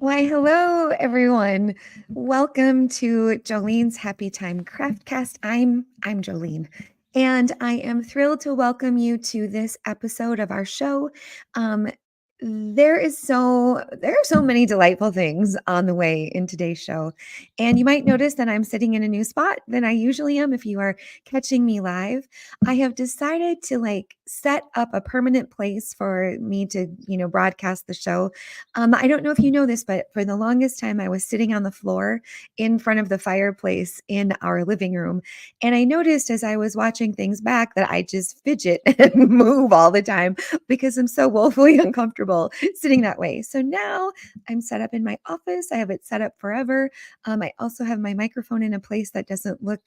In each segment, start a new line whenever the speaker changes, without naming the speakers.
Why, hello, everyone. Welcome to Jolene's Happy Time Craftcast. I'm Joleen, and I am thrilled to welcome you to this episode of our show. Um, there are so many delightful things on the way in today's show, and you might notice that I'm sitting in a new spot than I usually am. If you are catching me live, I have decided to set up a permanent place for me to broadcast the show. I don't know if you know this, but for the longest time, I was sitting on the floor in front of the fireplace in our living room. And I noticed as I was watching things back that I just fidget and move all the time because I'm so woefully uncomfortable sitting that way. So now I'm set up in my office. I have it set up forever. I also have my microphone in a place that doesn't look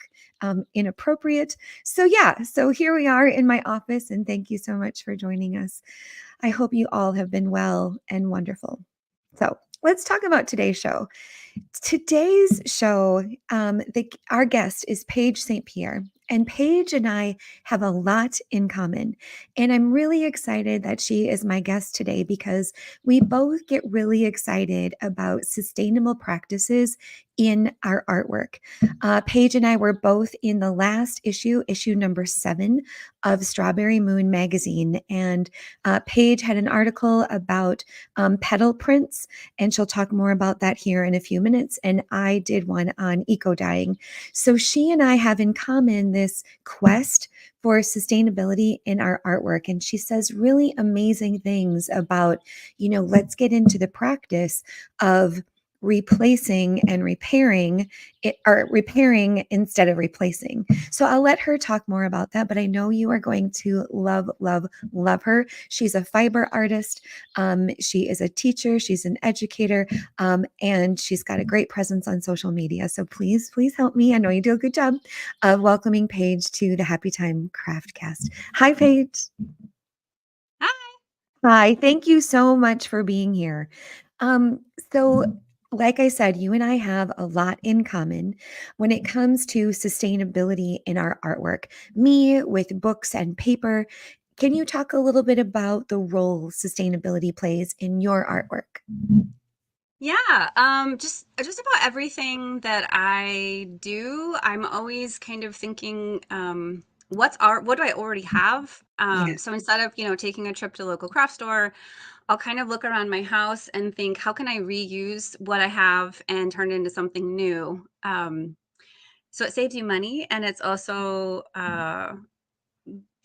inappropriate. So, yeah, so here we are in my office. And thank you so much for joining us. I hope you all have been well and wonderful. So let's talk about today's show. Today's show, our guest is Paige St-Pierre. And Paige and I have a lot in common. And I'm really excited that she is my guest today because we both get really excited about sustainable practices in our artwork. Paige and I were both in the last issue number 7 of Strawberry Moon magazine. And Paige had an article about petal prints, and she'll talk more about that here in a few minutes. And I did one on eco dyeing. So she and I have in common this quest for sustainability in our artwork. And she says really amazing things about, let's get into the practice of replacing and repairing it, or repairing instead of replacing. So I'll let her talk more about that, but I know you are going to love, love, love her. She's a fiber artist. She is a teacher. She's an educator. And she's got a great presence on social media. So please, please help me. I know you do a good job of welcoming Paige to the Happy Time Craftcast. Hi, Paige.
Hi.
Hi. Thank you so much for being here. So like I said, you and I have a lot in common when it comes to sustainability in our artwork. Me with books and paper. Can you talk a little bit about the role sustainability plays in your artwork?
Yeah, just about everything that I do, I'm always kind of thinking, what do I already have?
Yeah.
So instead of, taking a trip to the local craft store, I'll kind of look around my house and think, how can I reuse what I have and turn it into something new? So it saves you money, and it's also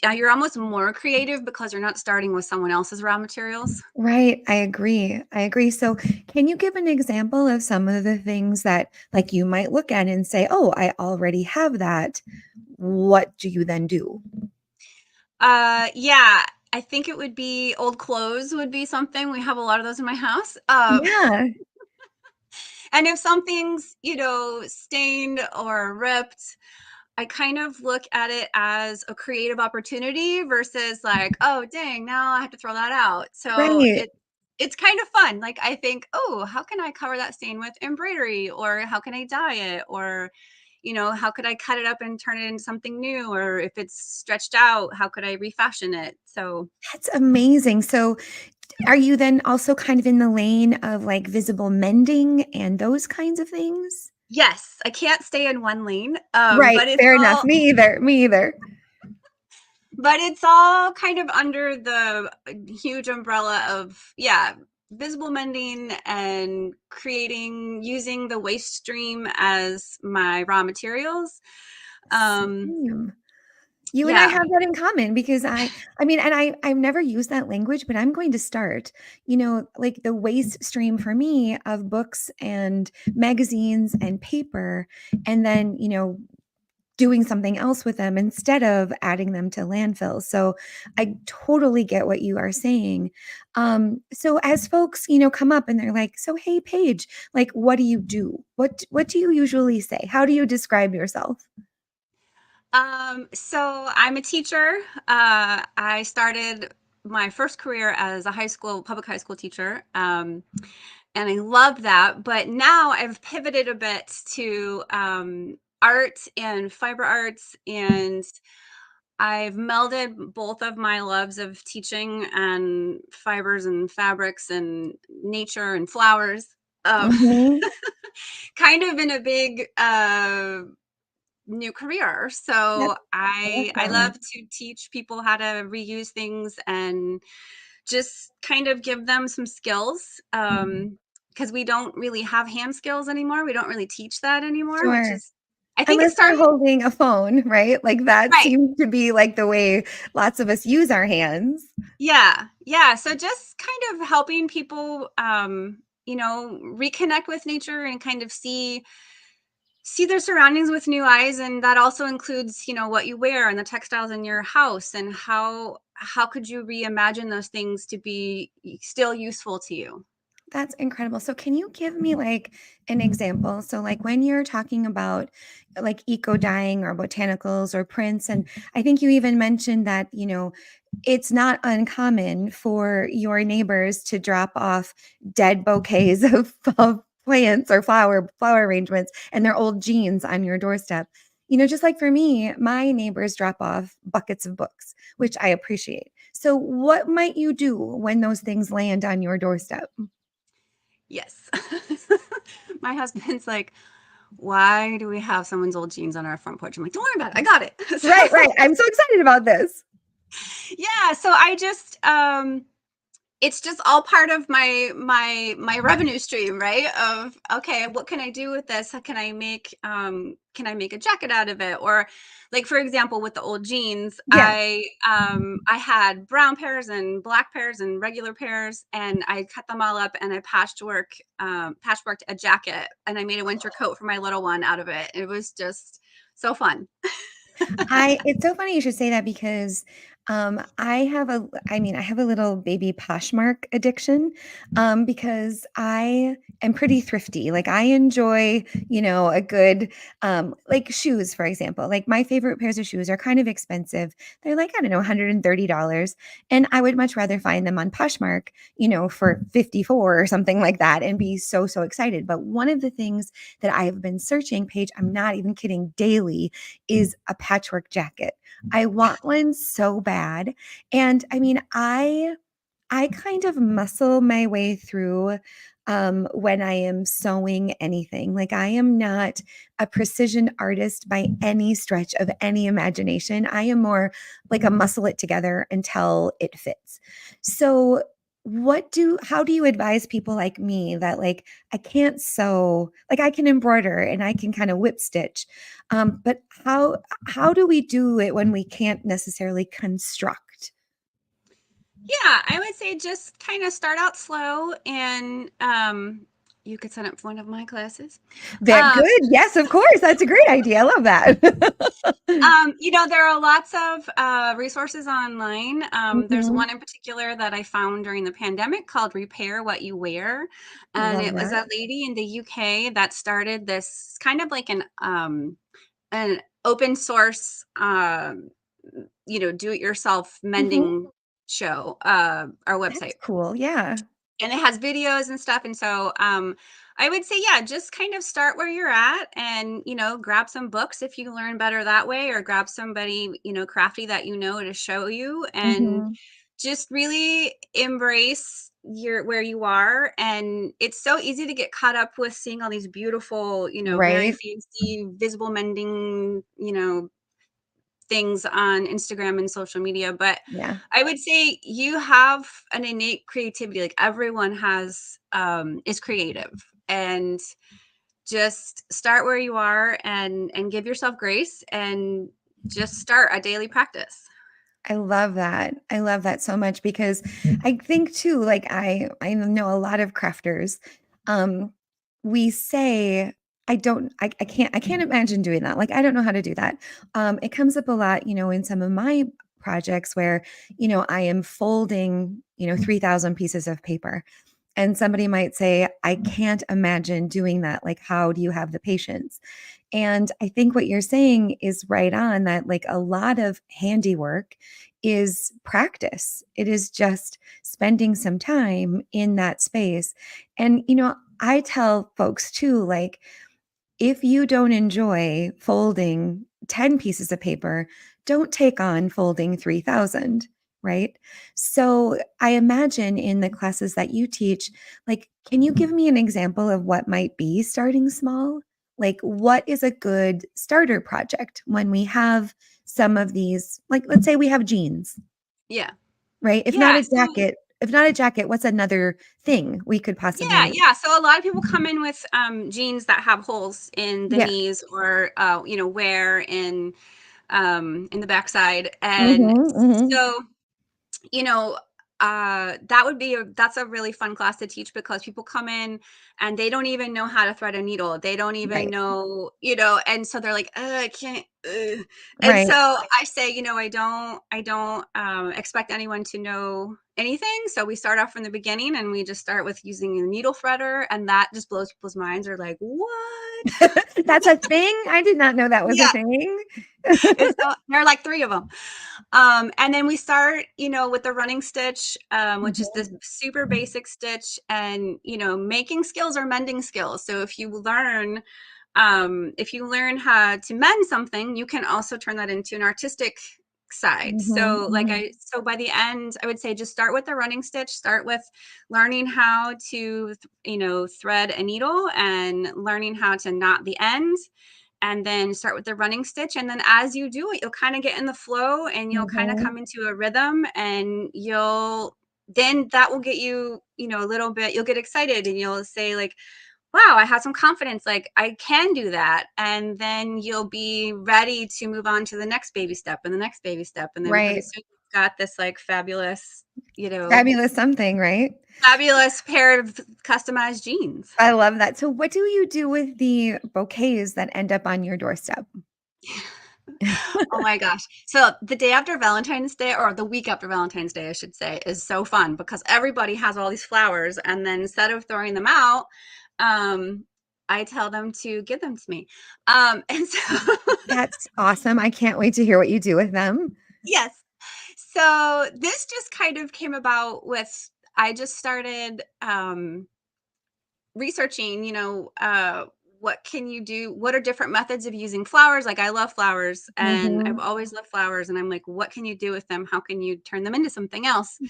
you're almost more creative because you're not starting with someone else's raw materials.
Right. I agree. I agree. So, can you give an example of some of the things that you might look at and say, "Oh, I already have that." What do you then do?
Yeah, I think it would be old clothes would be something. We have a lot of those in my house.
Yeah.
And if something's, stained or ripped, I kind of look at it as a creative opportunity versus like, oh, dang, now I have to throw that out. So
Right.
it's kind of fun. Like I think, oh, how can I cover that stain with embroidery, or how can I dye it, or how could I cut it up and turn it into something new? Or if it's stretched out, how could I refashion it? So,
That's amazing. So, are you then also kind of in the lane of visible mending and those kinds of things?
yes, I can't stay in one lane,
Right. Fair enough. Me either. Me either.
but it's all kind of under the huge umbrella of, yeah, visible mending and using the waste stream as my raw materials. Um,
Same. You and I
yeah.
have that in common because I mean, and I've never used that language, but I'm going to start. Like the waste stream for me of books and magazines and paper, and then, doing something else with them instead of adding them to landfills. So I totally get what you are saying. So as folks, come up and they're like, "So hey, Paige, what do you do? What do you usually say? How do you describe yourself?"
So I'm a teacher. I started my first career as a public high school teacher. And I love that. But now I've pivoted a bit to art and fiber arts, and I've melded both of my loves of teaching and fibers and fabrics and nature and flowers.
Mhm.
kind of in a big new career. So
That's
I love
awesome.
to teach people how to reuse things and just kind of give them some skills. Because we don't really have hand skills anymore. We don't really teach that anymore, which
Sure.
is, I think it's
Unless they're
starting.
holding a phone, right? Like, that
Right.
seems to be, like, the way lots of us use our hands.
Yeah. Yeah. So just kind of helping people, reconnect with nature and kind of see their surroundings with new eyes, and that also includes what you wear and the textiles in your house, and how could you reimagine those things to be still useful to you.
That's incredible. So can you give me like an example? So like when you're talking about like eco dyeing or botanicals or prints, and I think you even mentioned that, it's not uncommon for your neighbors to drop off dead bouquets of plants or flower arrangements and their old jeans on your doorstep. Just like for me, my neighbors drop off buckets of books, which I appreciate. So what might you do when those things land on your doorstep?
Yes. My husband's like, why do we have someone's old jeans on our front porch? I'm like, don't worry about it, I got it.
Right,
So
right. I'm so excited about this.
yeah, so I just it's just all part of my revenue stream, right? Of, okay, what can I do with this? How can I make a jacket out of it? Or like, for example, with the old jeans,
Yeah.
I had brown pairs and black pairs and regular pairs, and I cut them all up and I patchworked a jacket, and I made a winter coat for my little one out of it. It was just so fun.
I It's so funny you should say that because I have a little baby Poshmark addiction, because I am pretty thrifty. Like I enjoy, a good like shoes, for example. Like my favorite pairs of shoes are kind of expensive. They're like, I don't know, $130. And I would much rather find them on Poshmark, for 54 or something like that and be so, so excited. But one of the things that I have been searching, Paige, I'm not even kidding, daily is a patchwork jacket. I want one so bad. And I mean, I kind of muscle my way through when I am sewing anything. Like I am not a precision artist by any stretch of any imagination. I am more like a muscle it together until it fits. So how do you advise people like me that like I can't sew, like I can embroider and I can kind of whip stitch, but how do we do it when we can't necessarily construct?
Yeah, I would say just kind of start out slow, and you could sign up for one of my classes.
That
Um,
good. Yes, of course. That's a great idea. I love that.
there are lots of resources online. There's
Mhm.
one in particular that I found during the pandemic called Repair What You Wear. And
Love
it was
that.
a lady in the UK that started this kind of like an open source, do it yourself
Mhm.
mending show, or website,
That's cool. Yeah.
and it has videos and stuff. And so I would say, yeah, just kind of start where you're at, and grab some books if you learn better that way, or grab somebody crafty that to show you, and
Mhm.
just really embrace your where you are. And it's so easy to get caught up with seeing all these beautiful, very
Right?
fancy visible mending, things on Instagram and social media. But
Yeah.
I would say you have an innate creativity. Like everyone is creative, and just start where you are, and give yourself grace, and just start a daily practice.
I love that. I love that so much because I think too, like I know a lot of crafters. Um, we say, I can't imagine doing that. Like I don't know how to do that. It comes up a lot, in some of my projects where, I am folding, 3,000 pieces of paper. And somebody might say, I can't imagine doing that. Like, how do you have the patience? And I think what you're saying is right on that, like, a lot of handiwork is practice. It is just spending some time in that space. And, I tell folks too, like, if you don't enjoy folding 10 pieces of paper, don't take on folding 3,000. right? So I imagine in the classes that you teach, like, can you give me an example of what might be starting small? Like, what is a good starter project when we have some of these, like, let's say we have jeans,
Yeah.
right?
Yeah.
If not a jacket, what's another thing we could
Yeah,
possibly?
yeah. So a lot of people come in with jeans that have holes in the
Yeah.
knees or wear in the backside. And
Mm-hmm, mm-hmm,
so you know, that's a really fun class to teach because people come in and they don't even know how to thread a needle. They don't even
right,
know, and so they're like, I can't. And so
right.
I say, I don't expect anyone to know anything. So we start off from the beginning and we just start with using a needle threader, and that just blows people's minds. They're like, what?
That's a thing? I did not know that was a
Yeah,
thing.
there are like three of them. And then we start, with the running stitch, which is
Mhm,
this super basic stitch, and making skills are mending skills. So if you learn how to mend something, you can also turn that into an artistic side.
mhm, mhm.
So by the end, I would say just start with the running stitch, start with learning how to, thread a needle and learning how to knot the end, and then start with the running stitch. And then as you do it, you'll kind of get in the flow and you'll kind of
Mhm.
come into a rhythm, and then that will get you, a little bit, you'll get excited and you'll say like, wow, I have some confidence. Like I can do that. And then you'll be ready to move on to the next baby step and the next baby step. And then pretty
Right.
soon you've got this like fabulous,
Fabulous something, right?
fabulous pair of customized jeans.
I love that. So what do you do with the bouquets that end up on your doorstep?
Oh my gosh. So the day after Valentine's Day, or the week after Valentine's Day, I should say, is so fun because everybody has all these flowers. And then instead of throwing them out, um, I tell them to give them to me. And so,
That's awesome. I can't wait to hear what you do with them.
yes. So this just kind of came about with, I just started researching, what can you do? What are different methods of using flowers? Like I love flowers and I've
Mhm.
always loved flowers. And I'm like, what can you do with them? How can you turn them into something else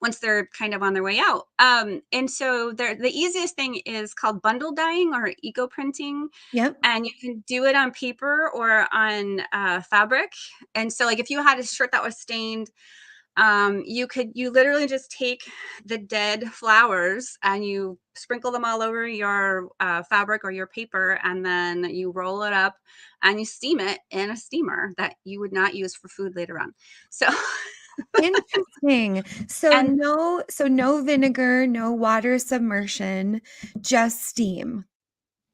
once they're kind of on their way out? And so the easiest thing is called bundle dyeing or eco printing.
Yep.
And you can do it on paper or on fabric. And so like if you had a shirt that was stained, you literally just take the dead flowers and you sprinkle them all over your fabric or your paper, and then you roll it up and you steam it in a steamer that you would not use for food later on. So
Interesting.
and
So no vinegar, no water submersion, just steam.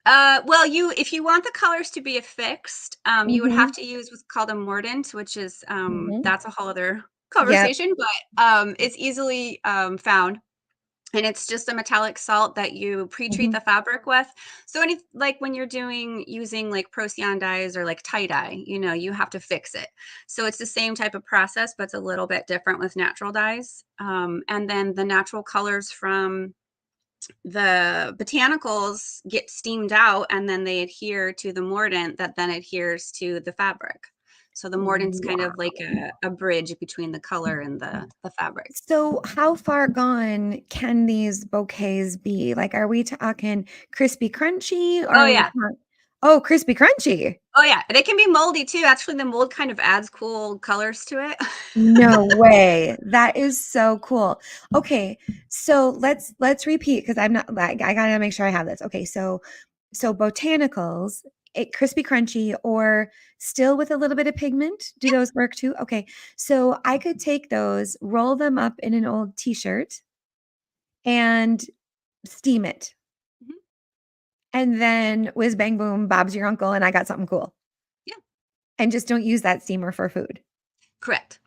well, you if you want the colors to be affixed, you would have
Mhm.
to use what's called a mordant, which is
Mhm.
that's a whole other
Yep.
conversation, but it's easily found. And it's just a metallic salt that you pre-treat
Mhm.
the fabric with. So like when you're using like Procyon dyes or like tie dye, you have to fix it. So it's the same type of process, but it's a little bit different with natural dyes. And then the natural colors from the botanicals get steamed out, and then they adhere to the mordant that then adheres to the fabric. So the mordant's kind of like
Wow.
a bridge between the color and the fabric.
So how far gone can these bouquets be? Like, are we talking crispy crunchy or
Oh
are we
yeah.
talking? Oh, crispy crunchy.
Oh, yeah, they can be moldy too. Actually, the mold kind of adds cool colors to it.
No way. That is so cool. Okay, so let's repeat because I'm not like I gotta make sure I have this. Okay, so botanicals, crispy crunchy or still with a little bit of pigment. Do those work too? Okay, so I could take those, roll them up in an old t-shirt, and steam it.
Mhm.
And then whiz bang boom, Bob's your uncle, and I got something cool.
Yeah,
And just don't use that steamer for food.
correct.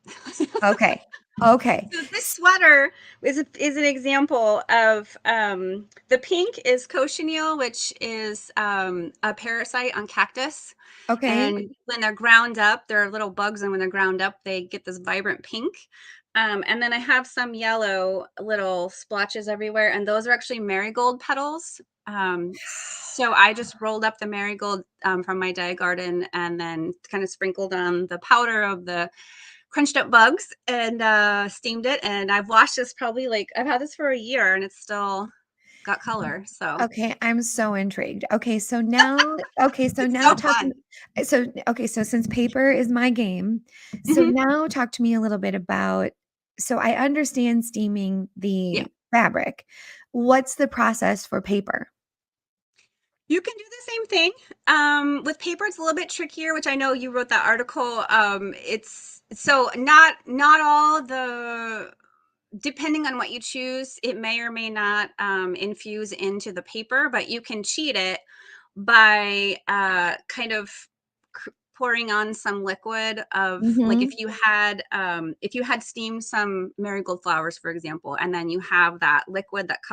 Okay. Okay.
So this sweater is an example of the pink is cochineal, which is a parasite on cactus.
Okay.
And when they're ground up, there are little bugs, and when they're ground up, they get this vibrant pink. And then I have some yellow little splotches everywhere, and those are actually marigold petals. So I just rolled up the marigold from my dye garden and then kind of sprinkled on the powder of the crunched up bugs and steamed it. And I've washed this probably like, I've had this for a year and it's still got color. So
Okay, I'm so intrigued. So
it's
now
so
talk
fun.
so since paper is my game, so
Hmm.
now talk to me a little bit about, so I understand steaming
Yeah.
the fabric. What's the process for paper?
You can do the same thing. With paper, it's a little bit trickier, which I know you wrote that article. It's so not all the depending on what you choose, it may or may not infuse into the paper, but you can cheat it by kind of pouring on some liquid of like
Mhm.
if you had steamed some marigold flowers, for example, and then you have that liquid that's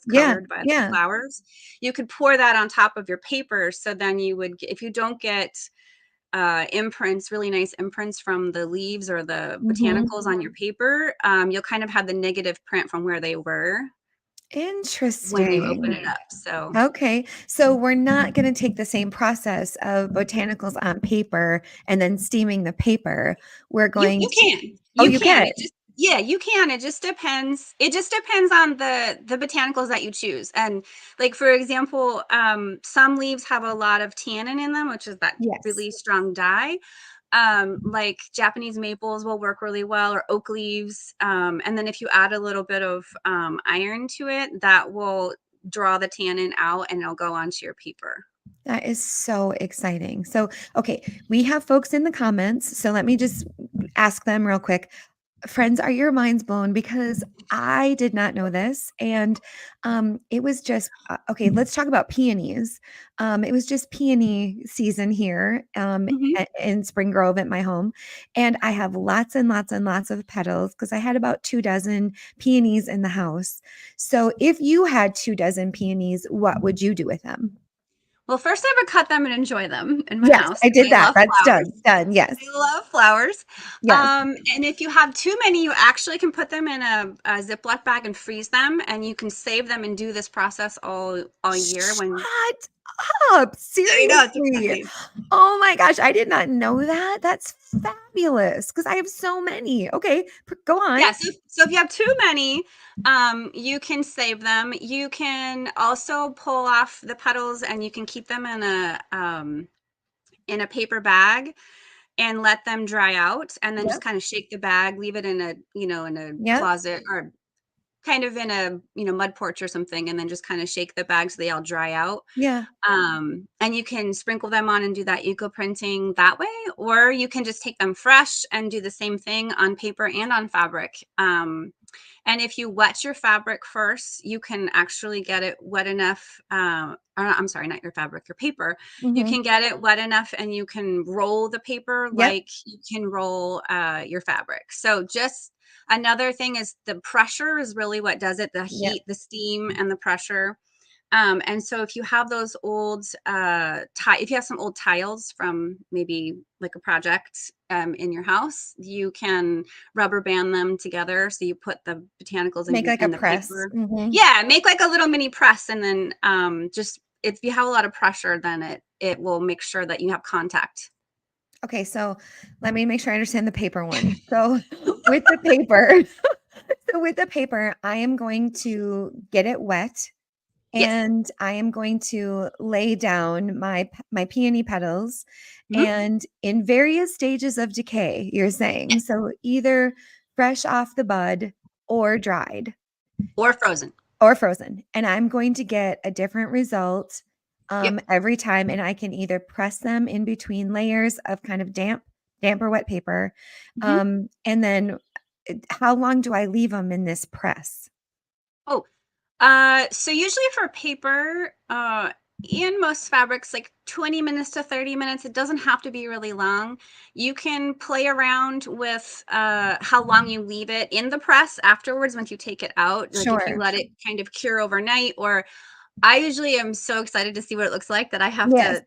Yeah,
colored by the
yeah.
flowers, you could pour that on top of your paper. So then you would, if you don't get imprints, really nice imprints from the leaves or the
Mhm.
botanicals on your paper, you'll kind of have the negative print from where they were when you open
Interesting.
it up. So
Okay, so we're not gonna take the same process of botanicals on paper and then steaming the paper. We're going
you
to
can.
Oh,
You
you
can.
can?
It just yeah, you can. It just depends. It just depends on the botanicals that you choose. And like for example, some leaves have a lot of tannin in them, which is that
Yes.
really strong dye. Like Japanese maples will work really well, or oak leaves. And then if you add a little bit of iron to it, that will draw the tannin out and it'll go onto your paper.
That is so exciting. So, okay, we have folks in the comments, so let me just ask them real quick. Friends, are your minds blown? Because I did not know this, and it was just okay. Let's talk about peonies. It was just peony season here
Hmm.
in Spring Grove at my home, and I have lots and lots and lots of petals because I had about 2 dozen peonies in the house. So, if you had 2 dozen peonies, what would you do with them?
Well, first I would cut them and enjoy them in my
Yes,
house
I
because
did
I
that.
love
That's
flowers.
done, done, yes,
I love flowers.
yes.
And if you have too many, you actually can put them in a Ziploc bag and freeze them, and you can save them and do this process all year. When
Shut up,
I know it's
seriously.
exciting.
Oh my gosh, I did not know that. That's fabulous because I have so many. Okay, go on.
Yeah, so if you have too many, you can save them. You can also pull off the petals, and you can keep them in a paper bag and let them dry out, and then just
Yep,
kind of shake the bag, leave it in a in a
yep,
closet or kind of in a mud porch or something, and then just kind of shake the bag so they all dry out.
yeah,
And you can sprinkle them on and do that eco printing that way, or you can just take them fresh and do the same thing on paper and on fabric. And if you wet your fabric first, you can actually get it wet enough. I'm sorry, not your fabric, your paper. You
mhm,
can get it wet enough and you can roll the paper
yep,
like you can roll your fabric. So just another thing is the pressure is really what does it, the
yep,
heat, the steam, and the pressure. And so if you have those old if you have some old tiles from maybe like a project in your house, you can rubber band them together. So you put the botanicals
make like a
in the
press,
paper.
mhm.
Yeah, make like a little mini press, and then just if you have a lot of pressure, then it will make sure that you have contact.
Okay, so let me make sure I understand the paper one. So with the paper I am going to get it wet.
Yes.
And I am going to lay down my peony petals
Mhm.
and in various stages of decay, you're saying.
Yes.
So either fresh off the bud or dried
Or frozen.
or frozen. And I'm going to get a different result
Yep.
every time. And I can either press them in between layers of kind of damp or wet paper.
Mhm.
And then how long do I leave them in this press?
Oh, so usually for paper, in most fabrics, like 20 minutes to 30 minutes, it doesn't have to be really long. You can play around with how long you leave it in the press afterwards once you take it out. Like if you
Sure.
let it kind of cure overnight, or I usually am so excited to see what it looks like that I have
Yes.
to,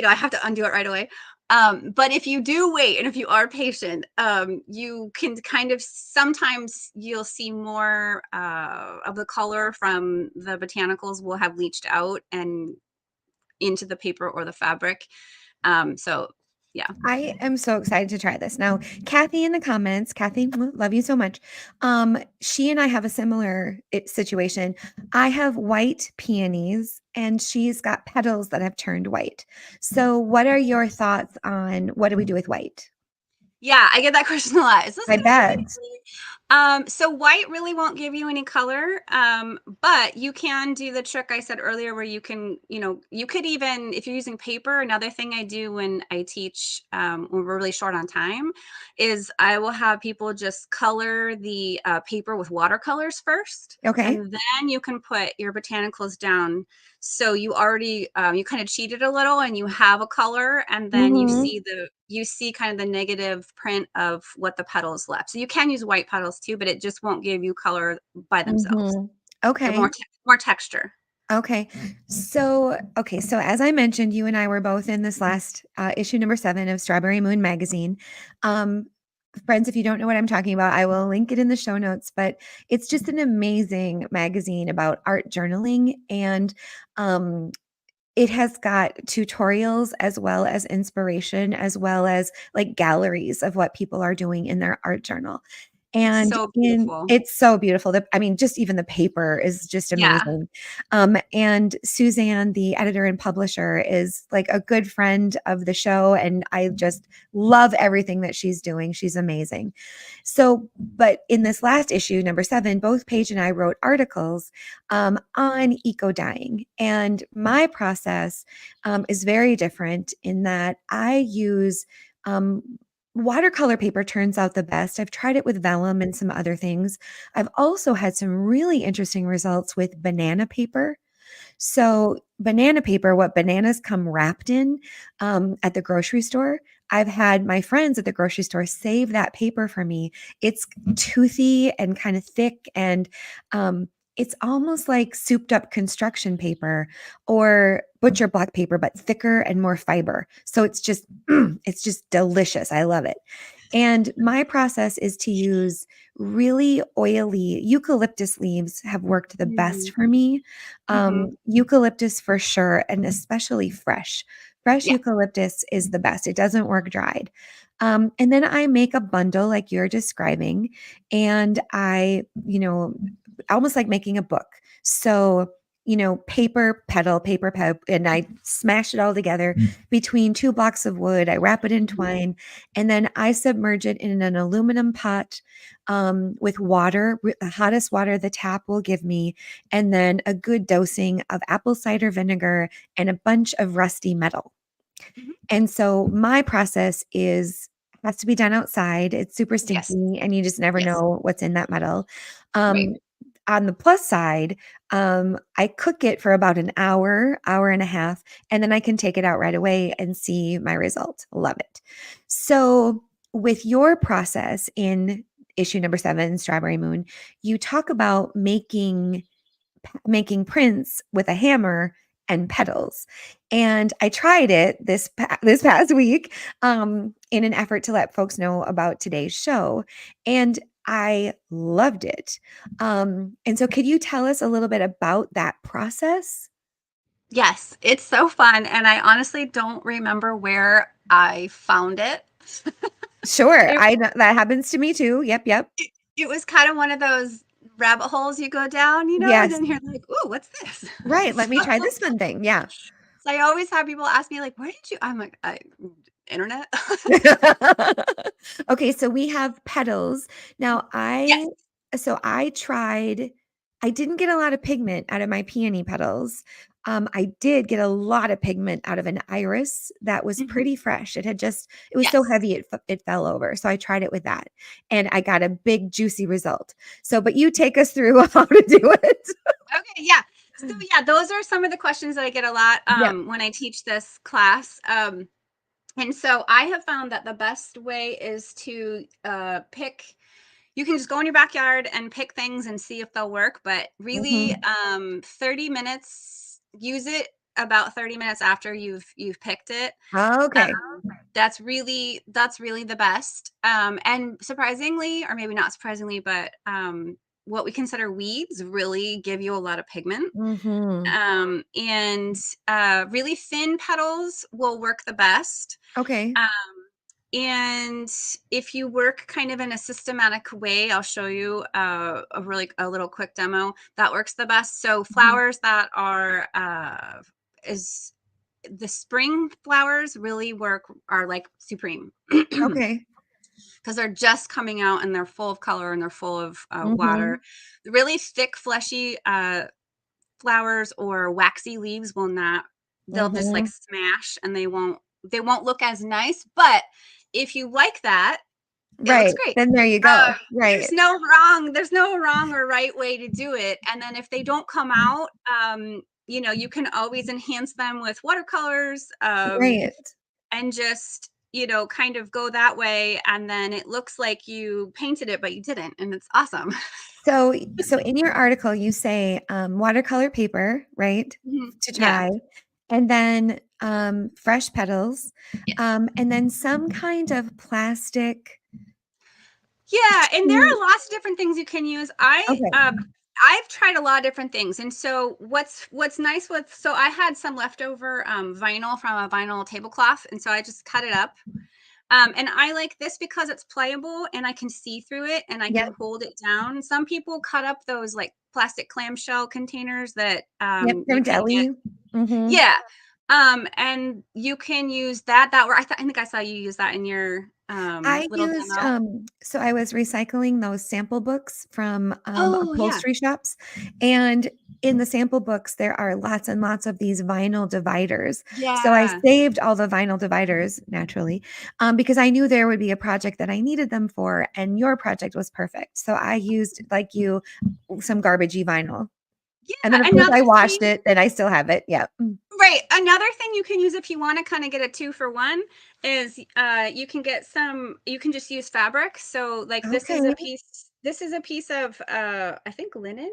I have to undo it right away. But if you do wait and if you are patient, you can kind of sometimes you'll see more of the color from the botanicals will have leached out and into the paper or the fabric. So Yeah.
I am so excited to try this. Now, Kathy in the comments, Kathy, love you so much. She and I have a similar situation. I have white peonies and she's got petals that have turned white. So, what are your thoughts on what do we do with white?
Yeah, I get that question a lot. Is this
I
gonna give me
bet.
color? So white really won't give you any color, but you can do the trick I said earlier where you can, you could even, if you're using paper, another thing I do when I teach, when we're really short on time, is I will have people just color the paper with watercolors first,
Okay.
and then you can put your botanicals down. So you already, you kind of cheated a little and you have a color, and then
Mm-hmm.
you see kind of the negative print of what the petals left. So you can use white petals too, but it just won't give you color by themselves.
Mm-hmm.
They're
Okay.
more texture.
Okay. So as I mentioned, you and I were both in this last issue number 7 of Strawberry Moon magazine. Um, Friends, if you don't know what I'm talking about, I will link it in the show notes. But it's just an amazing magazine about art journaling. And um, it has got tutorials as well as inspiration, as well as like galleries of what people are doing in their art journal.
It's
And
so
in
beautiful.
it's so beautiful. I mean, just even the paper is just
Yeah.
amazing. And Suzanne, the editor and publisher, is like a good friend of the show, and I just love everything that she's doing. She's amazing. So, but in this last issue, number 7, both Paige and I wrote articles on eco dyeing, and my process is very different in that I use um, watercolor paper turns out the best. I've tried it with vellum and some other things. I've also had some really interesting results with banana paper. So, banana paper, what bananas come wrapped in at the grocery store, I've had my friends at the grocery store save that paper for me. It's toothy and kind of thick, and it's almost like souped up construction paper or butcher block paper, but thicker and more fiber. So it's just delicious. I love it. And my process is to use really oily eucalyptus leaves have worked the best
Mm-hmm.
for me.
Mm-hmm.
Eucalyptus for sure, and especially fresh. Fresh
Yeah.
eucalyptus is the best. It doesn't work dried. And then I make a bundle like you're describing, and almost like making a book. So, paper, petal, paper, and I smash it all together between 2 blocks of wood. I wrap it in
Mhm.
twine, and then I submerge it in an aluminum pot with water, the hottest water the tap will give me, and then a good dosing of apple cider vinegar and a bunch of rusty metal.
Mhm.
And so my process has to be done outside. It's super
Yes.
stinky and you just never
Yes.
know what's in that metal.
Right.
Um, on the plus side, I cook it for about an hour, hour and a half, and then I can take it out right away and see my result. Love it. So, with your process in issue number 7, Strawberry Moon, you talk about making prints with a hammer and petals. And I tried it this past week in an effort to let folks know about today's show, and I loved it. And so, could you tell us a little bit about that process?
Yes. It's so fun. And I honestly don't remember where I found it.
Sure,
It
that happens to me too. Yep, yep.
it was kind of one of those rabbit holes you go down, and
Yes,
then you're like, "Ooh, what's this?"
right. Let me
So
try this fun thing. Yeah.
so I always have people ask me like, "Where did you?" I'm like, Internet."
Okay, so we have petals. Now
Yes.
I tried I didn't get a lot of pigment out of my peony petals. I did get a lot of pigment out of an iris that was
Mhm.
pretty fresh. It was so
Yes.
heavy it fell over. So I tried it with that and I got a big juicy result. So but you take us through how to do it.
Okay, yeah. So yeah, those are some of the questions that I get a lot
Yep.
when I teach this class. And so I have found that the best way is to pick. You can just go in your backyard and pick things and see if they'll work. But really,
Mhm.
30 minutes. Use it about 30 minutes after you've picked it.
Okay.
That's really the best. And surprisingly, or maybe not surprisingly, but what we consider weeds really give you a lot of pigment.
Mhm.
And really thin petals will work the best.
Okay.
Um, and if you work kind of in a systematic way, I'll show you a little quick demo that works the best. So
Mhm.
flowers that are is the spring flowers really are like supreme because
Okay.
they're just coming out and they're full of color and they're full of water.
Mhm.
Really thick, fleshy flowers or waxy leaves will not, they'll just like
Mhm.
smash and they won't look as nice. But if you like that, it looks
Right.
great.
Then there you
Uh,
go. Right.
there's no wrong or right way to do it. And then if they don't come out, you can always enhance them with watercolors,
Right.
and just, kind of go that way. And then it looks like you painted it, but you didn't. And it's awesome.
So in your article, you say, watercolor paper, right,
Mhm.
to
Yeah.
try, and then, fresh petals,
Yes.
and then some kind of plastic
Yeah, and there
sheet.
are lots of different things you can use.
Okay.
I've tried a lot of different things. And so what's nice with, so I had some leftover vinyl from a vinyl tablecloth, and so I just cut it up. And I like this because it's pliable and I can see through it and I can
Yep.
hold it down. Some people cut up those like plastic clamshell containers that
Yep,
you
from
can get.
deli. Mhm.
Yeah. And you can use that. I think I saw you use that in your
I
little
used,
demo.
so I was recycling those sample books from,
Oh yeah.
upholstery shops, and in the sample books, there are lots and lots of these vinyl dividers. So I
Yeah.
saved all the vinyl dividers naturally, because I knew there would be a project that I needed them for, and your project was perfect. So I used, like you, some garbagey vinyl, and
Yeah,
then, of course,
another
I washed
thing,
it, and I still have it. Yeah.
right, another thing you can use if you wanna kinda get a 2 for 1 is, you can just use fabric. So, like,
Okay.
this is a piece of, I think linen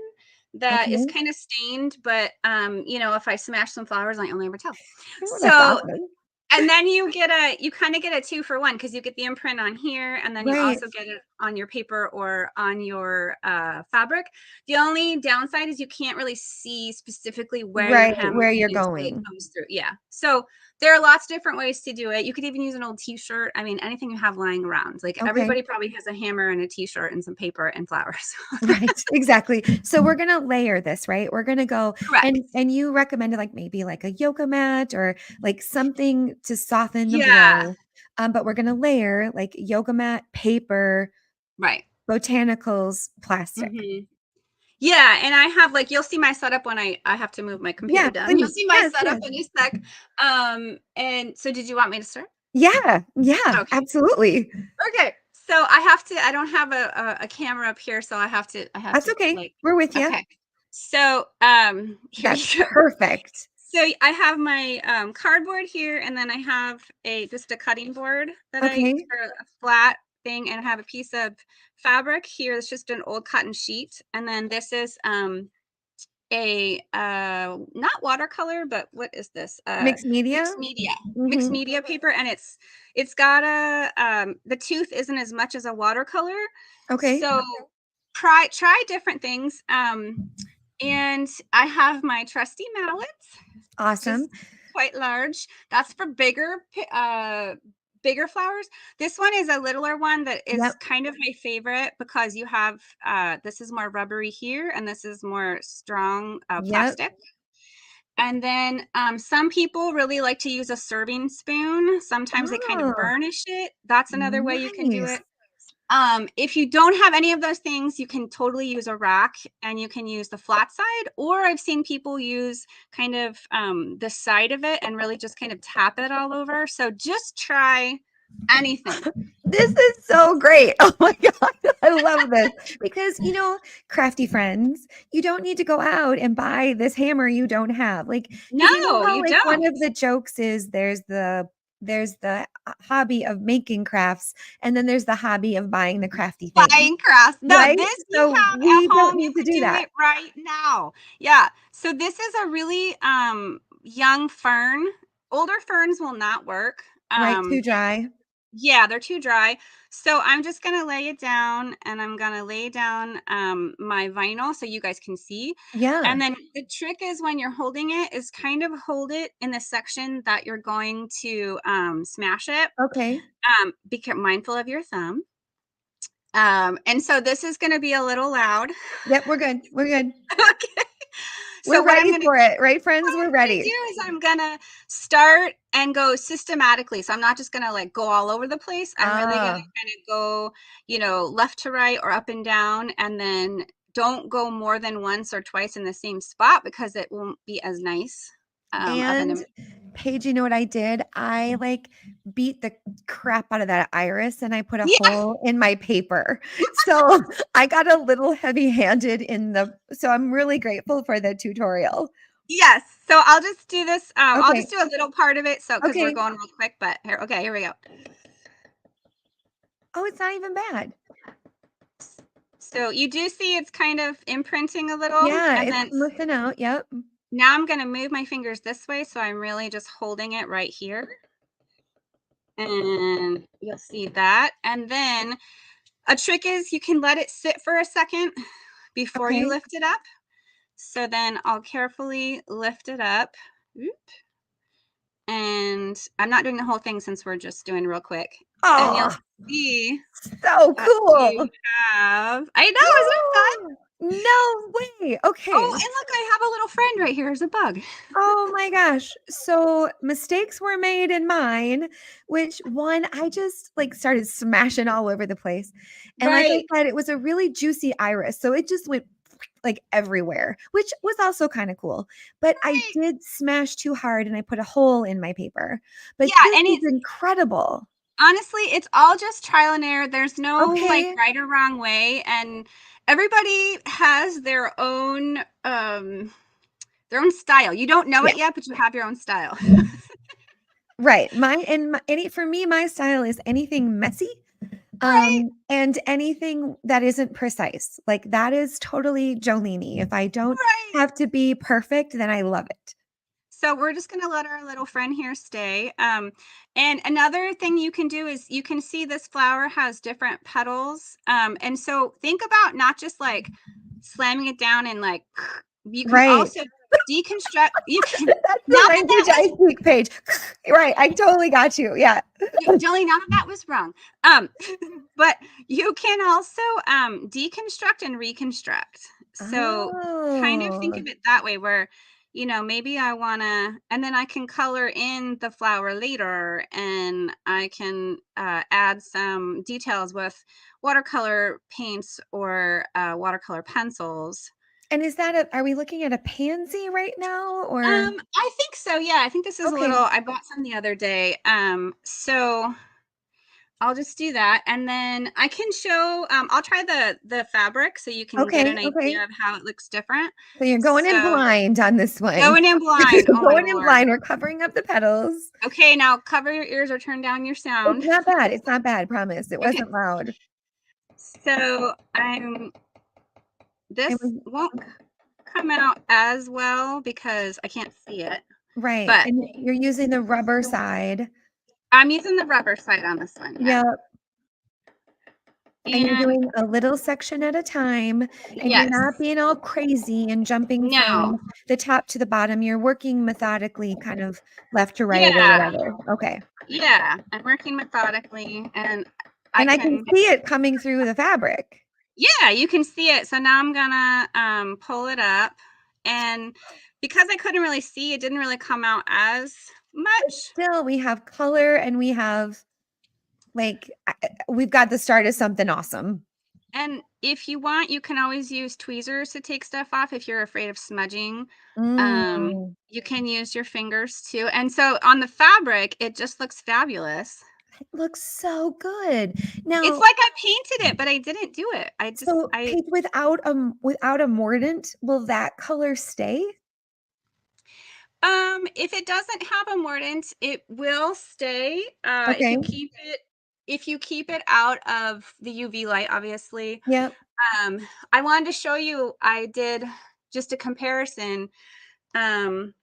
that is
Okay.
kinda stained, but, if I smash some flowers, I only ever tell.
Oh, that's
So
awesome.
and then you kinda get a 2 for 1 because you get the imprint on here, and then you
Right.
also get it on your paper or on your, fabric. The only downside is you can't really see specifically where your
Right,
hammer
where you're
is where it
going.
comes through, yeah. So, there are lots of different ways to do it. You could even use an old T-shirt, I mean, anything you have lying around. Like,
Okay.
everybody probably has a hammer and a T-shirt and some paper and flowers.
Right, exactly. So we're gonna layer this, right? We're gonna go
Correct.
and you recommended, like, maybe like a yoga mat or like something to soften the
Yeah,
blow, but we're gonna layer like yoga mat, paper,
right.
botanicals, plastic.
Mhm. Yeah, and I have, like, you'll see my setup when I have to move my computer
Yeah,
down. You'll
please.
see my
Yes,
setup
yes.
in a sec. And so did you want me to start?
Yeah, yeah,
Okay.
absolutely.
Okay. So I don't have a camera up here, so I have
That's
to
okay.
like,
We're with you.
okay. So, here
That's
you go.
perfect.
So I have my cardboard here, and then I have just a cutting board
Okay.
for a flat thing, and I have a piece of fabric here. It's just an old cotton sheet, and then this is a not watercolor, but what is this?
Mixed media?
Mixed
Mhm.
media paper, and it's got the tooth isn't as much as a watercolor.
Okay.
So try different things. And I have my trusty mallets, just
Awesome.
quite large. That's for bigger flowers. This one is a littler one that is
Yep.
kind of my favorite because you have this is more rubbery here and this is more strong
Yep.
plastic. And then some people really like to use a serving spoon. Sometimes they kind of
Oh,
burnish it. That's another way you can do
nice.
it. If you don't have any of those things, you can totally use a rack and you can use the flat side, or I've seen people use kind of the side of it and really just kind of tap it all over. So just try anything.
This is so great. Oh my god, I love this because, crafty friends, you don't need to go out and buy this hammer you don't have. Like, because you know
No,
how,
you
like, one
don't.
of the jokes is there's the hobby of making crafts, and then there's the hobby of buying the crafty thing,
Flying crafts. No,
right?
this you
So
have at
we don't
home. You
need to
could
do
do
that.
it right now. Yeah. So this is a really young fern. Older ferns will not work.
Right, too dry.
Yeah, they're too dry. So I'm just gonna lay it down, and I'm gonna lay down my vinyl so you guys can see.
Yeah.
And then the trick is when you're holding it is kind of hold it in the section that you're going to smash it.
Okay.
Be mindful of your thumb. And so this is gonna be a little loud.
Yep, we're good. We're good.
Okay. So
We're
what I'm
ready
gonna
for it, right,
what
friends? We're
I'm gonna
ready.
do is I'm gonna start and go systematically. So I'm not just gonna like go all over the place. I'm really gonna
Ah,
kind of go, left to right or up and down, and then don't go more than once or twice in the same spot because it won't be as nice of an
and Paige, you know what I did? I like beat the crap out of that iris and I put a
yeah,
hole in my paper. So I got a little heavy handed so I'm really grateful for the tutorial.
yes. So I'll just do this. I'll just
Okay.
do a little part of it. So because we're
Okay.
going real quick, but here, okay, here we go.
Oh, it's not even bad.
So you do see it's kind of imprinting a little,
Yeah,
and
it's
then
smoothing out. Yep.
now I'm gonna move my fingers this way, so I'm really just holding it right here, and you'll see that. And then a trick is you can let it sit for a second before you
Okay.
lift it up. So then I'll carefully lift it up. Oop, and I'm not doing the whole thing since we're just doing real quick. And you'll
Oh,
see
so
that you
cool.
have I know, isn't it fun?
No way.
Oh,
Okay.
and look, I have a little friend right here as a bug.
Oh my gosh. So mistakes were made in mine, which one I just like started smashing all over the place. And like I
Right.
said, it was a really juicy iris. So it just went like everywhere, which was also kind of cool. But I
Right.
did smash too hard and I put a hole in my paper. But
Yeah,
this
and
is
it's
incredible.
honestly, it's all just trial and error. There's no like
Okay.
right or wrong way, and everybody has their own style. You don't know
Yeah.
it yet, but you have your own style.
Right. For me, my style is anything messy.
Right.
And anything that isn't precise, like, that is totally Jolene. If I don't
Right.
have to be perfect, then I love it.
So we're just gonna let our little friend here stay. And another thing you can do is you can see this flower has different petals. And so think about not just like slamming it down and like you can
Right.
also deconstruct. You can
That's the
now that
language I speak, Paige. Right, I totally got you, yeah.
Jillian, none of that was wrong. Um, but you can also deconstruct and reconstruct. So kind of think
Oh,
of it that way, where maybe I wanna, and then I can color in the flower later, and I can add some details with watercolor paints or watercolor pencils.
and are we looking at a pansy right now, or
I think so. Yeah, I think this is a little.
okay,
I bought some the other day. So I'll just do that, and then I can show, I'll try the fabric so you can get
okay,
an
okay.
idea of how it looks different.
So you're going in
So,
blind on this one.
going in blind, oh my
Going in
lord.
blind, we're covering up the petals.
Okay, now cover your ears or turn down your
It's
sound.
not bad, it's not bad, promise. It
Okay,
wasn't loud.
so
It
this
was
won't come out as well because I can't see it,
right,
but
and you're using the rubber side.
I'm using the rubber side on this one, yeah.
Yep, and you're
And
doing a little section at a time, and you're
yes,
not being all crazy and jumping
no,
from the top to the bottom. You're working methodically, kind of left to right or
yeah,
whatever. Okay,
yeah, I'm working methodically, and I
and I can
can
see it coming through the fabric.
Yeah, you can see it. So now I'm gonna pull it up, and because I couldn't really see, it didn't really come out as much.
Still, we have color and we have, like, we've got the start of something awesome.
And if you want, you can always use tweezers to take stuff off if you're afraid of smudging.
Mm.
You can use your fingers too. And so on the fabric, it just looks fabulous.
It looks so good.
It's
Now,
like I painted it, but I didn't do it.
so Paige, without a mordant, will that color stay?
If it doesn't have a mordant, it will stay.
Okay.
If you keep it out of the UV light, obviously.
Yep.
Um, I wanted to show you, I did just a comparison. Um,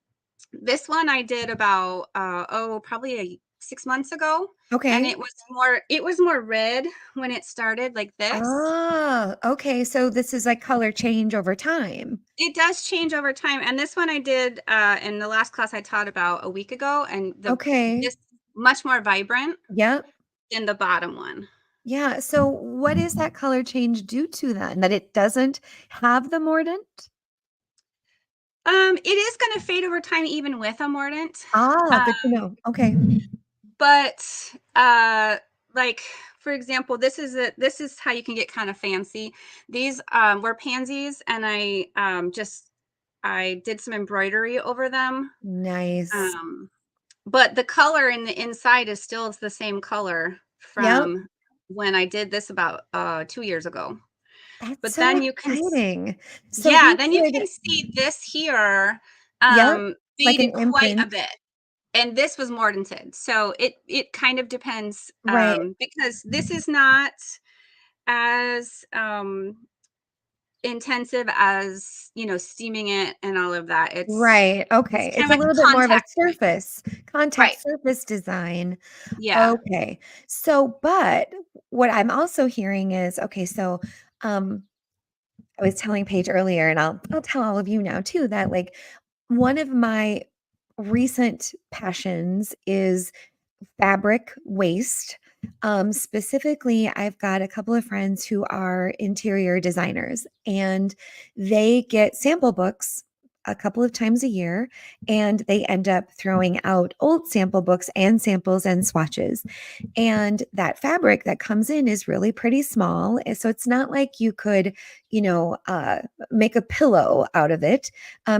this one I did about, probably 6 months ago, and
Okay.
it was more red when it started like this.
Ah, okay. So this is like color change over time.
It does change over time, and this one I did, in the last class I taught about a week ago, and
Okay.
this much more vibrant
Yep.
than the bottom one.
Yeah. So what is that color change due to then? That it doesn't have the mordant?
It is gonna fade over time even with a mordant,
Ah,
uh,
good to know. Okay.
but, uh, like, for example, this is how you can get kinda fancy. These, were pansies, and I did some embroidery over them,
Nice.
um, but the color in the inside is still the same color
Yep.
from when I did this about, 2 years ago.
That's
But
so
then you can
exciting. So
Yeah,
we
then you can
could,
see this here,
yep, like an
faded quite a
imprint.
bit, and this was mordanted. So it kind of depends,
Right.
because this is not as, intensive as, steaming it and all of that.
Right.
It's
Okay.
kind
It's
of
a
like
little
a
bit more of a
contact point.
surface, contact
Right.
surface design.
Yeah.
Okay. So, but what I'm also hearing is, okay, so um I was telling Paige earlier, and I'll tell all of you now too, that like one of my recent passions is fabric waste. Specifically, I've got a couple of friends who are interior designers, and they get sample books a couple of times a year, and they end up throwing out old sample books and samples and swatches. And that fabric that comes in is really pretty small. So it's not like you could, you know, uh, make a pillow out of it,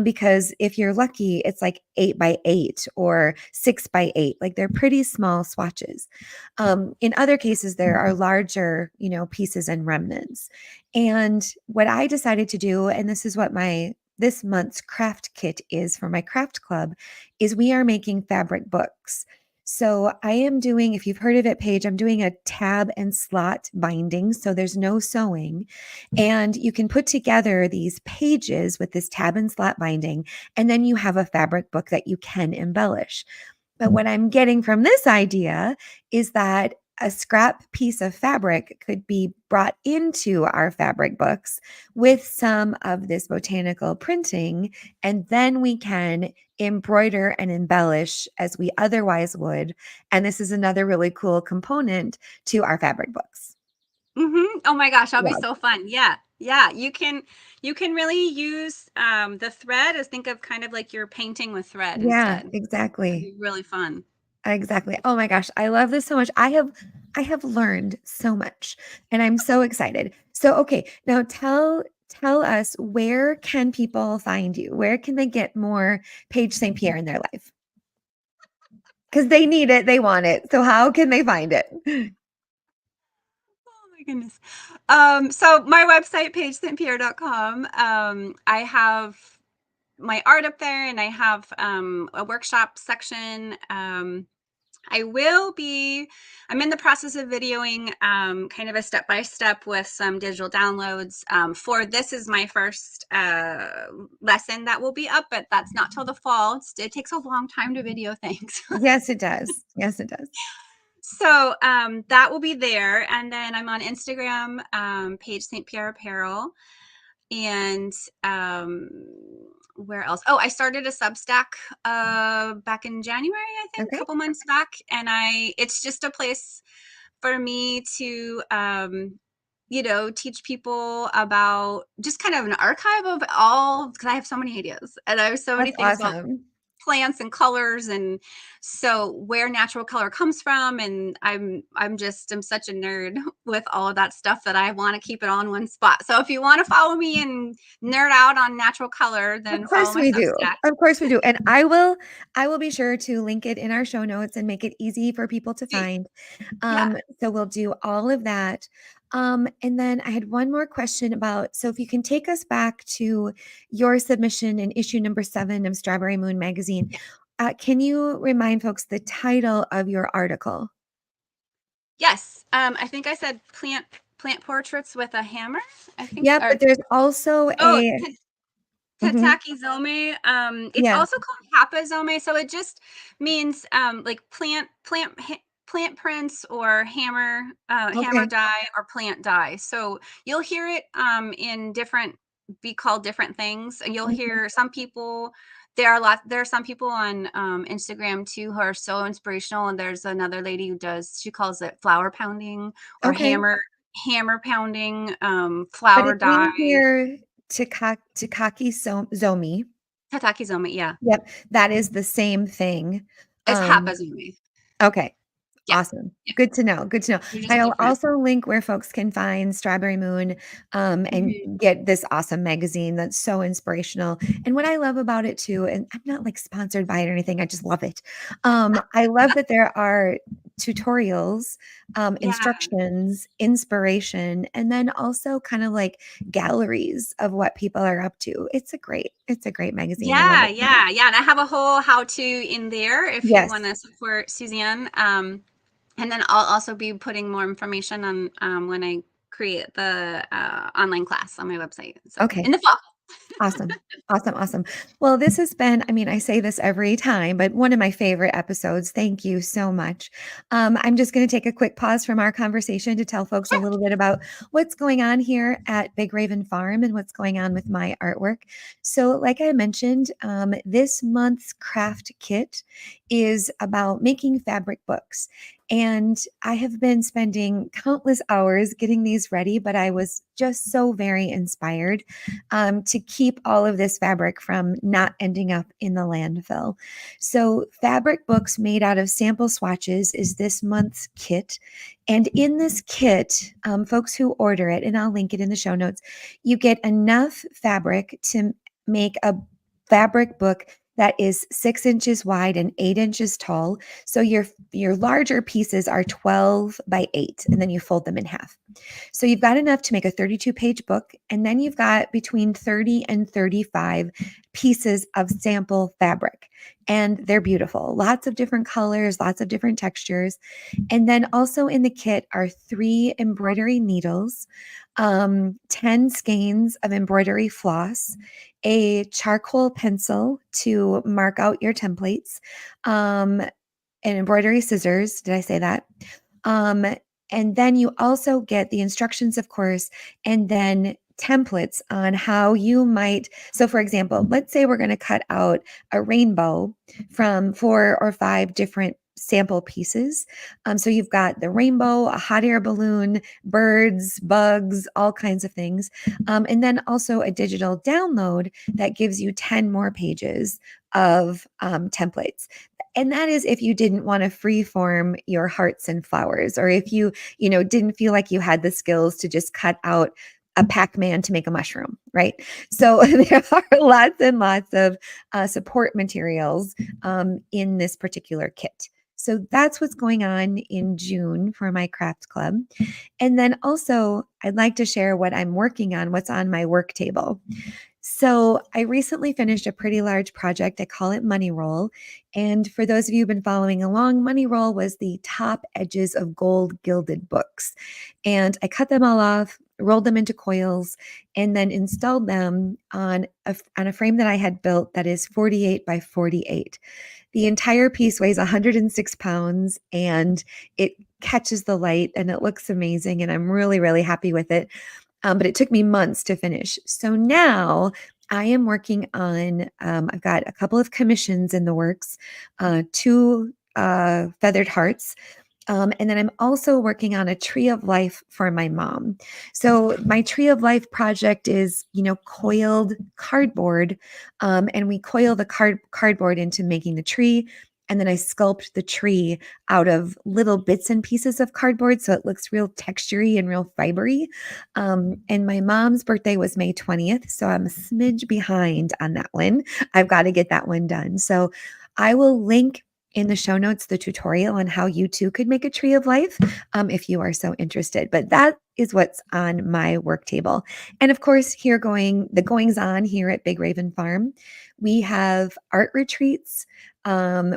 because if you're lucky, it's like 8 by 8 or 6 by 8. Like they're pretty small swatches. In other cases, there are larger, pieces and remnants. And what I decided to do, and this is what my this month's craft kit is for my craft club, is we are making fabric books. So I am doing, if you've heard of it, Paige, I'm doing a tab and slot binding. So there's no sewing. And you can put together these pages with this tab and slot binding, and then you have a fabric book that you can embellish. But what I'm getting from this idea is that a scrap piece of fabric could be brought into our fabric books with some of this botanical printing, and then we can embroider and embellish as we otherwise would. And this is another really cool component to our fabric books.
Oh my gosh, that'll be
Yeah.
so fun. Yeah. Yeah, you can really use, the thread as think of kind of like you're painting with thread
Yeah,
instead. That'd
exactly.
be really fun.
Exactly. Oh my gosh, I love this so much. I have learned so much, and I'm so excited. So okay, now tell us, where can people find you? Where can they get more Paige St-Pierre in their life? Because they need it, they want it. So how can they find it?
Oh my goodness. So my website, paigestpierre.com, I have my art up there, and I have, a workshop section. I will be I'm in the process of videoing, kind of a step by step with some digital downloads. For this is my first, lesson that will be up, but that's not till the fall. It takes a long time to video things.
Yes, it does. Yes, it does.
So, that will be there, and then I'm on Instagram, Paige St-Pierre Apparel, and, where else? Oh, I started a Substack, back in January, I think, a
Okay.
couple months back, and it's just a place for me to, teach people about just kind of an archive of all, because I have so many ideas, and I have so many
That's
things about
awesome.
plants and colors, and so where natural color comes from, and I'm such a nerd with all of that stuff that I want to keep it all in one spot. So if you want to follow me and nerd out on natural color,
Of
then follow
course
my
we do.
Substack.
Of course we do. And I will be sure to link it in our show notes and make it easy for people to
Sweet.
find.
Yeah.
So we'll do all of that. And then I had one more question about, so if you can take us back to your submission in issue number 7 of Strawberry Moon magazine,
Yeah.
can you remind folks the title of your article?
Yes. I think I said plant portraits with a hammer. I think
Yep,
or
but there's also
oh,
Mhm.
Takizome. It's
Yeah.
also called Hapazome, so it just means like plant prints or hammer
Okay.
dye or plant dye. So you'll hear it in different be called different things, and you'll
Mhm.
hear some people. There are some people on Instagram too who are so inspirational, and there's another lady who does. She calls it flower pounding or
Okay.
hammer pounding
But
flower
it
dye.
means here Takaki Zomi.
Tatakizome, yeah.
Yep, that is the same thing.
It's
Um,
Hapazumi.
okay.
Yeah,
Awesome.
yeah.
Good to know, good to know.
They're just
I'll
different.
also link where folks can find Strawberry Moon, and
Mhm.
get this awesome magazine that's so inspirational. And what I love about it too, and I'm not like sponsored by it or anything, I just love it. I love that there are tutorials,
Yeah.
instructions, inspiration, and then also kind of like galleries of what people are up to. It's a great magazine. I love
Yeah,
it.
yeah, yeah, and I have a whole how-to in there if you
Yes.
wanna support Suzanne, and then I'll also be putting more information on, when I create the, online class on my website, so
Okay.
in the fall.
Awesome. Awesome, awesome. Well, this has been, I mean, I say this every time, but one of my favorite episodes. Thank you so much. I'm just going to take a quick pause from our conversation to tell folks a little bit about what's going on here at Big Raven Farm and what's going on with my artwork. So, like I mentioned, this month's craft kit is about making fabric books. And I have been spending countless hours getting these ready, but I was just so very inspired to keep all of this fabric from not ending up in the landfill. So, fabric books made out of sample swatches is this month's kit. And in this kit, folks who order it, and I'll link it in the show notes, you get enough fabric to make a fabric book that is 6 inches wide and 8 inches tall. So your larger pieces are 12 by 8, and then you fold them in half. So you've got enough to make a 32-page book, and then you've got between 30 and 35 pieces of sample fabric. And they're beautiful. Lots of different colors, lots of different textures. And then also in the kit are 3 embroidery needles, 10 skeins of embroidery floss, a charcoal pencil to mark out your templates, and embroidery scissors. Did I say that? Um, and then you also get the instructions, of course, and then templates on how you might. So, for example, let's say we're going to cut out a rainbow from 4 or 5 different sample pieces. So, you've got the rainbow, a hot air balloon, birds, bugs, all kinds of things. And then also a digital download that gives you 10 more pages of templates. And that is if you didn't want to free form your hearts and flowers, or if you didn't feel like you had the skills to just cut out a Pac-Man to make a mushroom, right? So there are lots and lots of support materials in this particular kit. So that's what's going on in June for my craft club. And then also, I'd like to share what I'm working on, what's on my work table. So, I recently finished a pretty large project. I call it Money Roll. And for those of you who've been following along, Money Roll was the top edges of gold gilded books. And I cut them all off, rolled them into coils, and then installed them on a frame that I had built that is 48 by 48. The entire piece weighs 106 pounds and it catches the light and it looks amazing. And I'm really, really happy with it. But it took me months to finish. So now I am working on, I've got a couple of commissions in the works, 2 feathered hearts. And then I'm also working on a tree of life for my mom. So my tree of life project is, coiled cardboard, and we coil the cardboard into making the tree. And then I sculpt the tree out of little bits and pieces of cardboard, so it looks real textury and real fibery. And my mom's birthday was May 20th, so I'm a smidge behind on that one. I've got to get that one done. So I will link in the show notes the tutorial on how you too could make a tree of life, if you are so interested. But that is what's on my work table. And of course, the goings on here at Big Raven Farm. We have art retreats,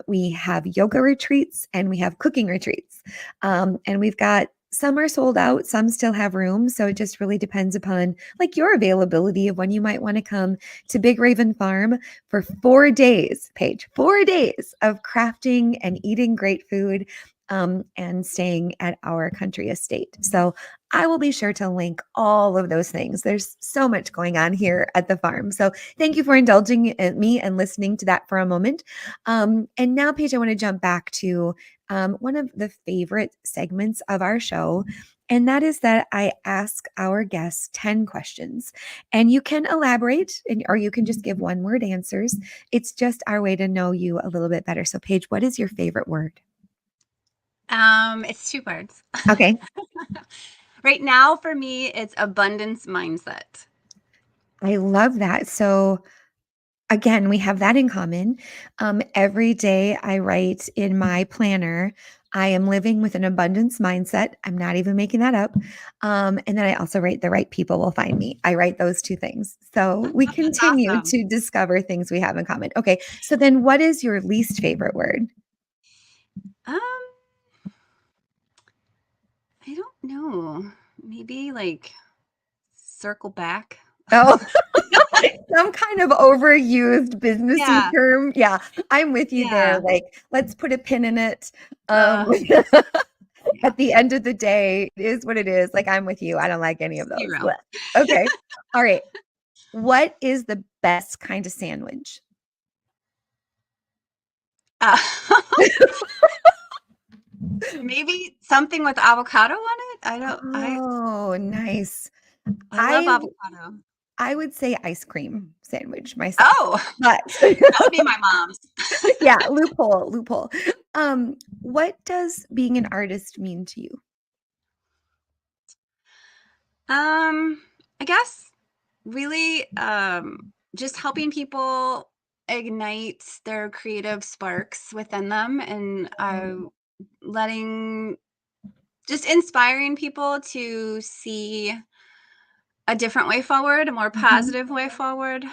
we have yoga retreats, and we have cooking retreats. And we've got Some are sold out, some still have room. So it just really depends upon like your availability of when you might want to come to Big Raven Farm for 4 days, Paige, 4 days of crafting and eating great food and staying at our country estate. So I will be sure to link all of those things. There's so much going on here at the farm. So thank you for indulging me and listening to that for a moment. And now, Paige, I want to jump back to one of the favorite segments of our show. And that is that I ask our guests 10 questions. And you can elaborate or you can just give one word answers. It's just our way to know you a little bit better. So, Paige, what is your favorite word?
It's 2 words.
Okay.
Right now, for me, it's abundance mindset.
I love that. So, again, we have that in common. Every day I write in my planner, I am living with an abundance mindset. I'm not even making that up. And then I also write the right people will find me. I write those two things. So we
That's
continue
awesome.
to discover things we have in common. Okay. So then what is your least favorite word?
Um, I don't know. Maybe like circle back.
Oh, some kind of overused businessy
Yeah,
term. Yeah, I'm with you there.
yeah.
Like, let's put a pin in it.
Uh, yeah.
At the end of the day, it is what it is. Like, I'm with you. I don't like any of those.
0.
Blech. Okay. All right. What is the best kind of sandwich?
Uh, maybe something with avocado on it?
Oh, nice.
I love
I
avocado.
I would say ice cream sandwich myself.
Oh,
But
that would be my mom's.
yeah, loophole. What does being an artist mean to you?
I guess really just helping people ignite their creative sparks within them and letting just inspiring people to see a different way forward, a more
Mhm.
positive way forward.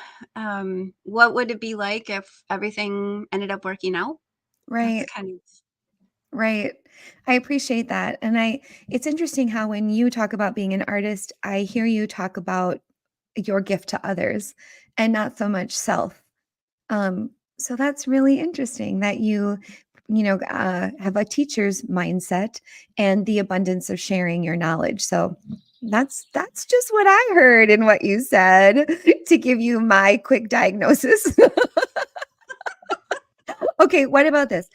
What would it be like if everything ended up working out? That's
Right.
kind of
Right. I appreciate that. And it's interesting how when you talk about being an artist, I hear you talk about your gift to others and not so much self. So that's really interesting that you have a teacher's mindset and the abundance of sharing your knowledge. So that's just what I heard in what you said to give you my quick diagnosis. Okay, what about this?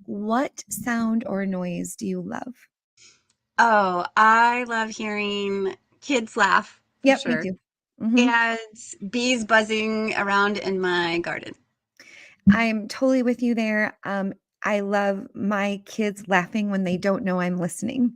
What sound or noise do you love?
Oh, I love hearing kids laugh for
Yep, me
sure.
too. Mhm.
And bees buzzing around in my garden.
I'm totally with you there. I love my kids laughing when they don't know I'm listening.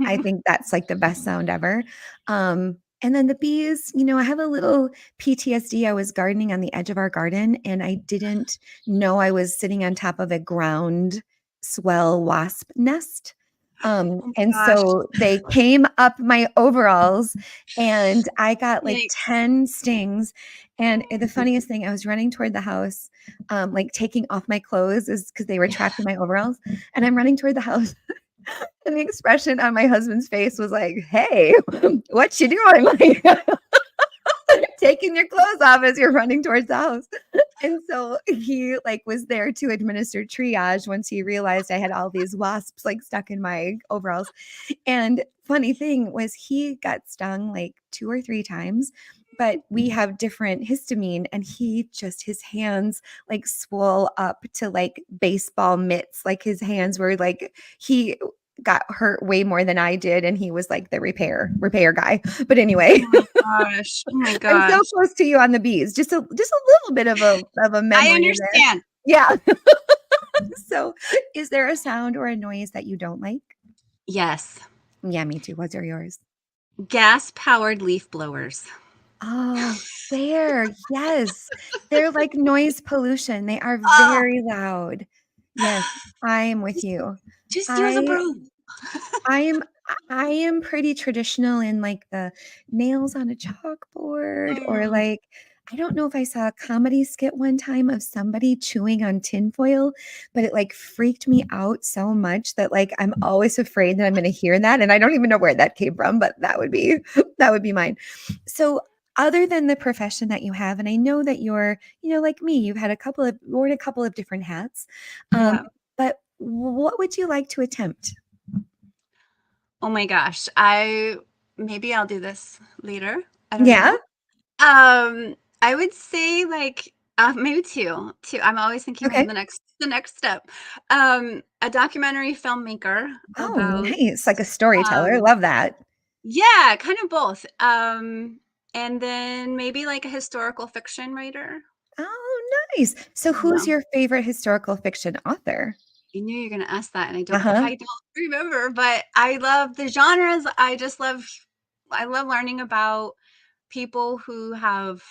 I think that's like the best sound ever. And then the bees, I have a little PTSD. I was gardening on the edge of our garden and I didn't know I was sitting on top of a ground swell wasp nest.
Oh
And
my gosh.
so they came up my overalls and I got like
Yikes.
10 stings. And the funniest thing, I was running toward the house like taking off my clothes is because they were trapped in my overalls. And I'm running toward the house. And the expression on my husband's face was like, hey, what you doing? Like taking your clothes off as you're running towards the house. And so he like was there to administer triage once he realized I had all these wasps like stuck in my overalls. And funny thing was he got stung like 2 or 3 times, but we have different histamine and he just his hands like swole up to like baseball mitts. Like his hands were like he got hurt way more than I did and he was like the repair guy. But anyway,
Oh my gosh. Oh my
I'm so
gosh.
close to you on the bees. Just a little bit of a
I
memory there.
understand.
Yeah. So, is there a sound or a noise that you don't like?
Yes.
Yeah, me too. What's are yours?
Gas powered leaf blowers.
Oh, fair. Yes. They're like noise pollution. They are
Oh,
very loud. Yes, I am with
just,
you.
just use a
I
broom.
I am I am pretty traditional in like the nails on a chalkboard or
Mm,
like I don't know if I saw a comedy skit one time of somebody chewing on tinfoil, but it like freaked me out so much that like I'm always afraid that I'm going to hear that, and I don't even know where that came from, but that would be that would be mine. So other than the profession that you have, and I know that you're, like me, you've had worn a couple of different hats.
Yeah.
But what would you like to attempt?
Oh my gosh. Maybe I'll do this later. I don't
Yeah.
know. I would say like maybe two. Two. I'm always thinking of
Okay.
the next step. A documentary filmmaker
Oh,
about
nice. Like a storyteller.
um
Love that.
yeah, kind of both. And then maybe like a historical fiction writer.
Oh, nice. So who's
Yeah.
your favorite historical fiction author?
I knew you were gonna ask that, and
Uh-huh.
I don't remember, but I love the genres. I love learning about people who have,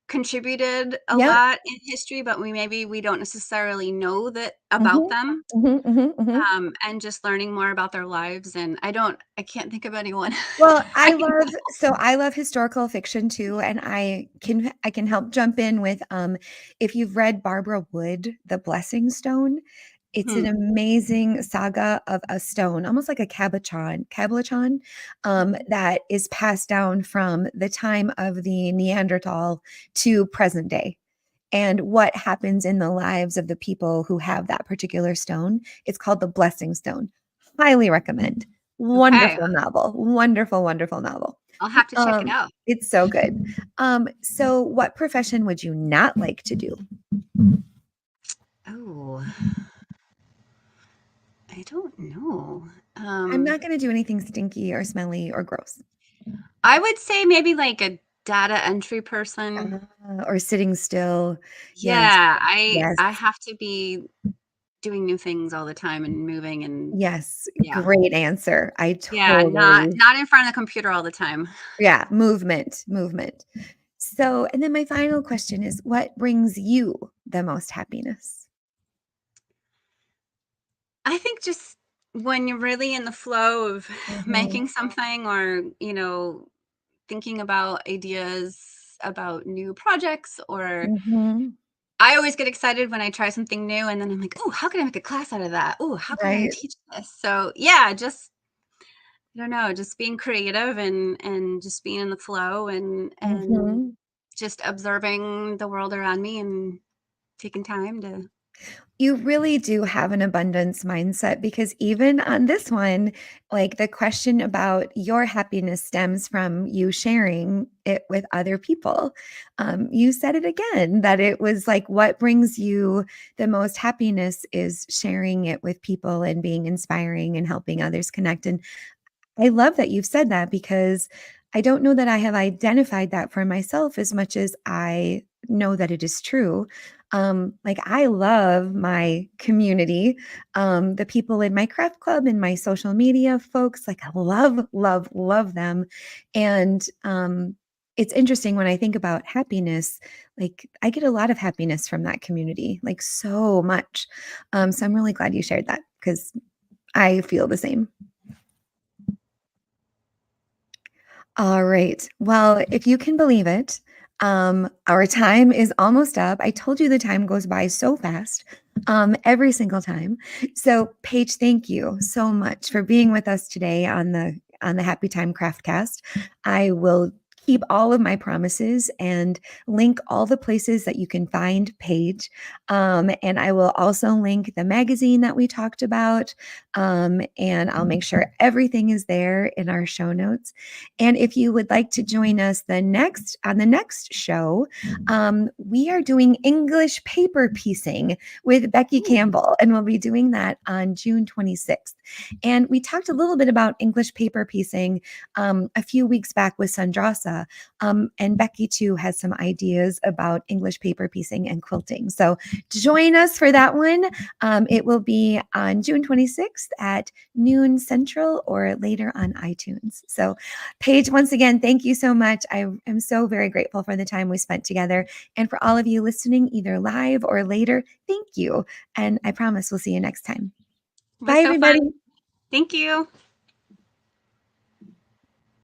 contributed a
Yep.
lot in history, but we don't necessarily know that about
Mhm.
them.
Mhm, mhm, mhm.
And just learning more about their lives. And I can't think of anyone.
Well,
right now.
I love historical fiction too, and I can help jump in with, if you've read Barbara Wood, The Blessing Stone, it's an
Mhm.
amazing saga of a stone, almost like a cabochon, that is passed down from the time of the Neanderthal to present day. And what happens in the lives of the people who have that particular stone. It's called the Blessing Stone. Highly recommend.
Okay,
Wonderful novel. Wonderful, wonderful novel.
I'll have to check it out.
It's so good. So what profession would you not like to do?
Oh, I don't know.
I'm
Um,
not gonna do anything stinky or smelly or gross.
I would say maybe like a data entry person.
Or sitting still. Yes,
Yeah, I
yes,
I have to be doing new things all the time and moving and
yes.
yeah.
Great answer. I
Yeah, not
totally
not in front of the computer all the time.
yeah, movement, movement. So, and then my final question is what brings you the most happiness?
I think just when you're really in the flow of
Mhm,
making something or, thinking about ideas about new projects, or
mhm,
I always get excited when I try something new and then I'm like, "Oh, how can I make a class out of that? Oh, how can I
right,
teach this?" So, yeah, just I don't know, just being creative and just being in the flow and
mhm.
just observing the world around me and taking time to
You really do have an abundance mindset because even on this one, like the question about your happiness stems from you sharing it with other people. You said it again that it was like what brings you the most happiness is sharing it with people and being inspiring and helping others connect. And I love that you've said that because I don't know that I have identified that for myself as much as I know that it is true. Like I love my community, the people in my craft club and my social media folks. Like I love, love, love them, and it's interesting when I think about happiness. Like I get a lot of happiness from that community, like so much. So I'm really glad you shared that because I feel the same. All right. Well, if you can believe it, our time is almost up. I told you the time goes by so fast, every single time. So, Paige, thank you so much for being with us today on the Happy Time Craftcast. I will keep all of my promises and link all the places that you can find Paige. And I will also link the magazine that we talked about. And I'll make sure everything is there in our show notes. And if you would like to join us the next show, we are doing English paper piecing with Becky
Ooh,
Campbell, and we'll be doing that on June 26th. And we talked a little bit about English paper piecing a few weeks back with Sandrasa, and Becky too has some ideas about English paper piecing and quilting. So join us for that one. It will be on June 26th at noon Central or later on iTunes. So Paige, once again, thank you so much. I am so very grateful for the time we spent together. And for all of you listening, either live or later, thank you. And I promise we'll see you next time.
it was
Bye,
so fun.
everybody.
Thank you.